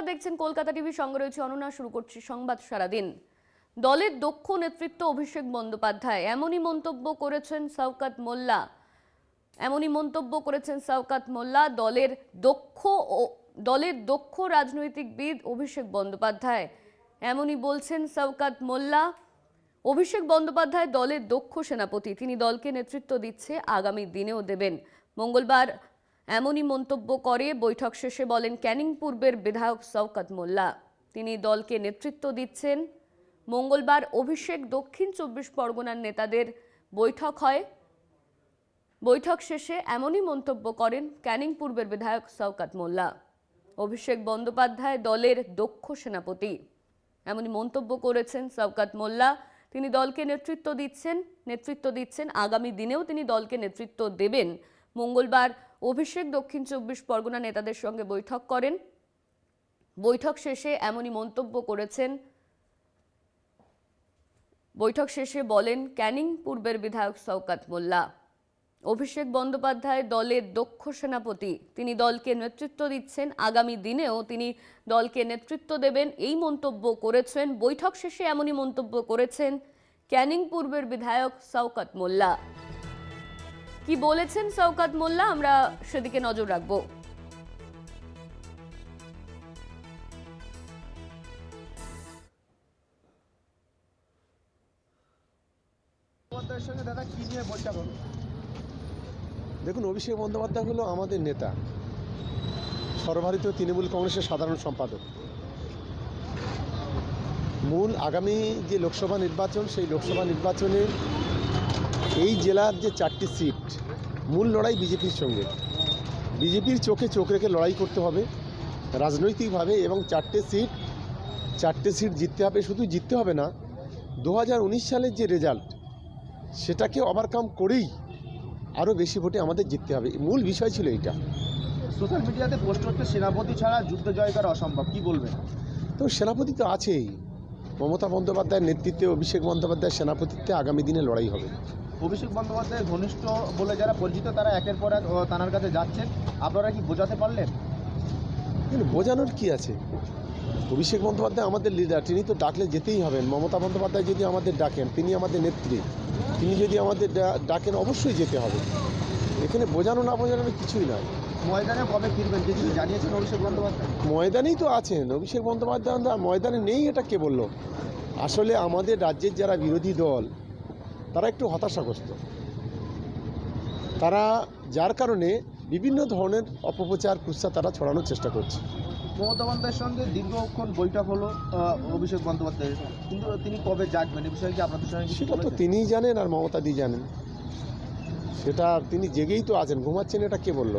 নমস্কার, দেখছেন কলকাতা টিভি, সঙ্গে রয়েছে অনন্যা। শুরু করছি সংবাদ সারাদিন। দলের দক্ষ নেতৃত্ব অভিষেক বন্দ্যোপাধ্যায় এমনই মন্তব্য করেছেন শওকত মোল্লা। দলের দক্ষ রাজনৈতিকবিদ অভিষেক বন্দ্যোপাধ্যায় এমনই বলছেন শওকত মোল্লা। অভিষেক বন্দ্যোপাধ্যায় দলের দক্ষ সেনাপতি, তিনি দলকে নেতৃত্ব দিচ্ছে, আগামী দিনেও দেবেন। মঙ্গলবার এমনই মন্তব্য করে বৈঠক শেষে বলেন ক্যানিং পূর্বের বিধায়ক শওকত মোল্লা। তিনি দলকে নেতৃত্ব দিচ্ছেন। মঙ্গলবার অভিষেক দক্ষিণ 24 পরগনার নেতাদের বৈঠক হয়। বৈঠক শেষে এমনই মন্তব্য করেন ক্যানিং পূর্বের বিধায়ক শওকত মোল্লা। অভিষেক বন্দ্যোপাধ্যায় দলের দক্ষ সেনাপতি, এমনই মন্তব্য করেছেন শওকত মোল্লা। তিনি দলকে নেতৃত্ব দিচ্ছেন, আগামী দিনেও তিনি দলকে নেতৃত্ব দেবেন। মঙ্গলবার অভিষেক দক্ষিণ 24 পরগনা নেতাদের সঙ্গে বৈঠক করেন। বৈঠক শেষে এমনই মন্তব্য করেছেন। বৈঠক শেষে বলেন ক্যানিং পূর্বের বিধায়ক শওকত মোল্লা। অভিষেক বন্দ্যোপাধ্যায় দলের দক্ষ সেনাপতি, তিনি দলকে নেতৃত্ব দিচ্ছেন, আগামী দিনেও তিনি দলকে নেতৃত্ব দেবেন, এই মন্তব্য করেছেন। বৈঠক শেষে এমনই মন্তব্য করেছেন ক্যানিং পূর্বের বিধায়ক শওকত মোল্লা। কি বলেছেন শওকত মোল্লা, আমরা সেদিকে নজর রাখবো। দেখুন, অভিষেক বন্দ্যোপাধ্যায় হলো আমাদের নেতা, সর্বভারতীয় তৃণমূল কংগ্রেসের সাধারণ সম্পাদক। মূল আগামী যে লোকসভা নির্বাচন, সেই লোকসভা নির্বাচনে এই জেলার যে 4টি সিট, মূল লড়াই বিজেপির সঙ্গে। বিজেপির চোখে চোখ রেখে লড়াই করতে হবে রাজনৈতিকভাবে, এবং 4টে সিট জিততে হবে। শুধু জিততে হবে না, 2019 সালের যে রেজাল্ট, সেটাকে ওভারকাম করেই আরও বেশি ভোটে আমাদের জিততে হবে। মূল বিষয় ছিল এইটা। সোশ্যাল মিডিয়াতে পোস্ট করতে সেনাপতি ছাড়া যুদ্ধ জয় করা অসম্ভব, কি বলবেন? তো সেনাপতি তো আছেই, মমতা বন্দ্যোপাধ্যায়ের নেতৃত্বে, অভিষেক বন্দ্যোপাধ্যায়ের সেনাপতিত্বে আগামী দিনে লড়াই হবে। অভিষেক বন্দ্যোপাধ্যায়ের ঘনিষ্ঠ বলে যারা পরিচিত, তারা একের পর এক তানার কাছে যাচ্ছেন, আপনারা কি বোঝাতে পারলেন? কিন্তু বোঝানোর কি আছে? অভিষেক বন্দ্যোপাধ্যায় আমাদের লিডার, তিনি তো ডাকলে যেতেই হবেন। মমতা বন্দ্যোপাধ্যায় যদি আমাদের ডাকেন, তিনি আমাদের নেত্রী, তিনি যদি আমাদের ডাকেন, অবশ্যই যেতে হবে। এখানে বোঝানো না বোঝানোর কিছুই নয়। ময়দানে কবে ফিরবেন কিছু জানিয়েছেন অভিষেক বন্দ্যোপাধ্যায়? ময়দানেই তো আছেন অভিষেক বন্দ্যোপাধ্যায়, ময়দানে নেই এটা কে বলল? আসলে আমাদের রাজ্যের যারা বিরোধী দল, তারা একটু হতাশাগ্রস্ত। তারা যার কারণে বিভিন্ন ধরনের অপপ্রচার, কুৎসা তারা ছড়ানোর চেষ্টা করছে। মমতা বন্দ্যোপাধ্যায়ের সঙ্গে দীর্ঘক্ষণ বৈঠক হলো অভিষেক বন্দ্যোপাধ্যায়ের, কিন্তু তিনি কবে জাগবেন এ বিষয়ে কি আপনাদের সঙ্গে? সেটা তো তিনিই জানেন আর মমতাদি জানেন। সেটা তিনি জেগেই তো আছেন, ঘুমাচ্ছেন এটা কে বলল?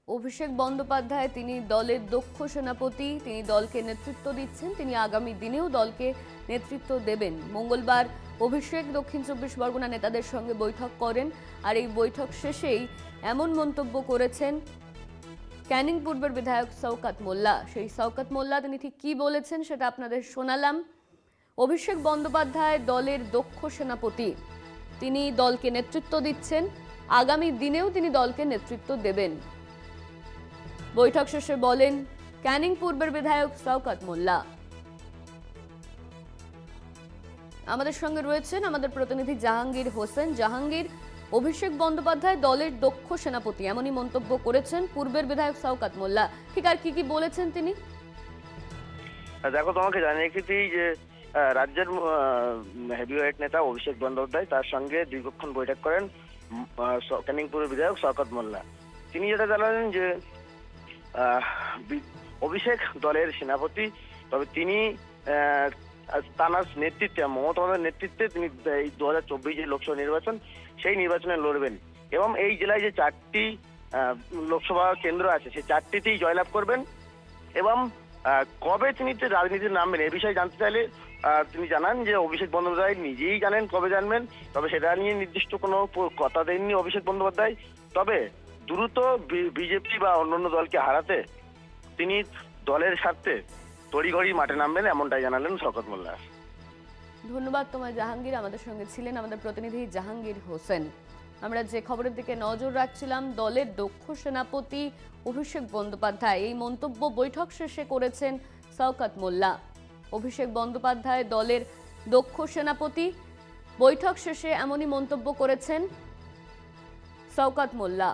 অভিষেক বন্দ্যোপাধ্যায় তিনি দলের দক্ষ সেনাপতি, তিনি দলকে নেতৃত্ব দিচ্ছেন, তিনি আগামী দিনেও দলকে নেতৃত্ব দেবেন। মঙ্গলবার অভিষেক দক্ষিণ 24 পরগনা নেতাদের সঙ্গে বৈঠক করেন, আর এই বৈঠক শেষেই এমন মন্তব্য করেছেন ক্যানিং পূর্বের বিধায়ক শওকত মোল্লা। সেই শওকত মোল্লা তিনি ঠিক কি বলেছেন সেটা আপনাদের শোনালাম। অভিষেক বন্দ্যোপাধ্যায় দলের দক্ষ সেনাপতি, তিনি দলকে নেতৃত্ব দিচ্ছেন, আগামী দিনেও তিনি দলকে নেতৃত্ব দেবেন। বৈঠক শেষে বলেন ক্যানিং পূর্বের বিধায়ক শওকত মোল্লা। আমাদের সঙ্গে রয়েছেন আমাদের প্রতিনিধি জাহাঙ্গীর হোসেন। জাহাঙ্গীর, অভিষেক বন্দ্যোপাধ্যায় দলের দক্ষ সেনাপতি, এমনই মন্তব্য করেছেন পূর্বের বিধায়ক শওকত মোল্লা। ঠিক আর কি বলেছেন তিনি? দেখো, তোমাকে জানিয়ে রেখেছি যে রাজ্যের হেভিওয়েট নেতা অভিষেক বন্দ্যোপাধ্যায় তার সঙ্গে দীর্ঘক্ষণ বৈঠক করেন ক্যানিং পূর্বের বিধায়ক শওকত মোল্লা। তিনি যেটা জানালেন যে অভিষেক দলের সেনাপতি, তবে তিনি তার নেতৃত্বে, মমতা বন্দ্যোপাধ্যায়ের নেতৃত্বে তিনি এই 2024 যে লোকসভা নির্বাচন, সেই নির্বাচনে লড়বেন এবং এই জেলায় যে 4টি লোকসভা কেন্দ্র আছে, সেই 4টিতেই জয়লাভ করবেন। এবং কবে তিনি রাজনীতিতে নামবেন এ বিষয়ে জানতে চাইলে তিনি জানান যে অভিষেক বন্দ্যোপাধ্যায় নিজেই জানেন কবে জানবেন, তবে সেটা নিয়ে নির্দিষ্ট কোনো কথা দেননি অভিষেক বন্দ্যোপাধ্যায়। তবে দ্রুত বিজেপি বা অন্যান্য দলকে হারাতে তিনি দলের স্বার্থে তড়িঘড়ি মাঠে নামবেন, এমনটাই জানালেন শওকত মোল্লা। ধন্যবাদ তোমায় জাহাঙ্গীর, আমাদের সঙ্গে ছিলেন আমাদের প্রতিনিধি জাহাঙ্গীর হোসেন। আমরা যে খবরের দিকে নজর রাখছিলাম, দলের দক্ষ সেনাপতি অভিষেক বন্দ্যোপাধ্যায় এই মন্তব্য বৈঠক শেষে করেছেন শওকত মোল্লা। অভিষেক বন্দ্যোপাধ্যায় দলের দক্ষ সেনাপতি, বৈঠক শেষে এমনই মন্তব্য করেছেন শওকত মোল্লা।